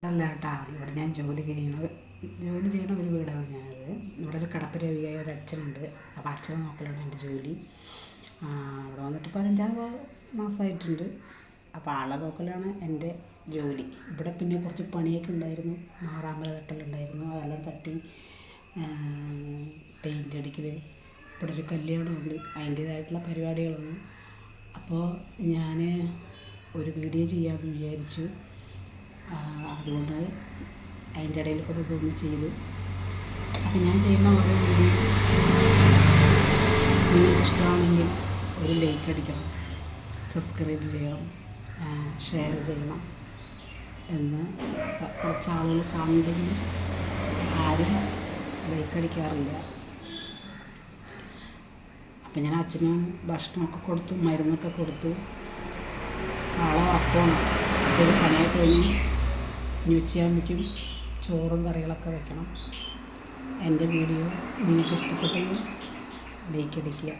അല്ല കേട്ടാ, ഇവിടെ ഞാൻ ജോലി ചെയ്യണ ഒരു വീടാണ് ഞാനത്. ഇവിടെ ഒരു കടപ്പ് രോഗിയായ ഒരു അച്ഛനുണ്ട്. അപ്പോൾ അച്ഛനെ നോക്കലാണ് എൻ്റെ ജോലി. ഇവിടെ വന്നിട്ട് 15 മാസമായിട്ടുണ്ട്. അപ്പോൾ ആളെ നോക്കലാണ് എൻ്റെ ജോലി. ഇവിടെ പിന്നെ കുറച്ച് പണിയൊക്കെ ഉണ്ടായിരുന്നു, മാറാമല തട്ടലുണ്ടായിരുന്നു, അതെല്ലാം തട്ടി പെയിൻ്റ് അടിക്കൽ. ഇവിടെ ഒരു കല്യാണമുണ്ട്, അതിൻ്റേതായിട്ടുള്ള പരിപാടികളാണ്. അപ്പോൾ ഞാൻ ഒരു വീഡിയോ ചെയ്യാമെന്ന് വിചാരിച്ചു. അതുകൊണ്ട് അതിൻ്റെ ഇടയിൽ കൂടെ ഇതൊന്ന് ചെയ്തു. അപ്പം ഞാൻ ചെയ്യുന്ന ഓരോ വീഡിയോ നിങ്ങൾക്ക് ഇഷ്ടമാണെങ്കിൽ ഒരു ലൈക്ക് അടിക്കണം, സബ്സ്ക്രൈബ് ചെയ്യണം, ഷെയർ ചെയ്യണം എന്ന് കുറച്ച് ആളുകൾ കാണുന്നുണ്ടെങ്കിൽ ആരും ലൈക്ക് അടിക്കാറില്ല. അപ്പം ഞാൻ അച്ഛന് ഭക്ഷണമൊക്കെ കൊടുത്തു, മരുന്നൊക്കെ കൊടുത്തു. ആളെ ഉറക്കമാണ്. അപ്പോൾ ഒരു പണിയൊക്കെ കഴിഞ്ഞ് ഇനി ഉച്ചയാകുമ്പോഴേക്കും ചോറും കറികളൊക്കെ വെക്കണം. എൻ്റെ വീഡിയോ നിങ്ങൾക്ക് ഇഷ്ടപ്പെട്ടെങ്കിൽ ലൈക്ക് അടിക്കുക.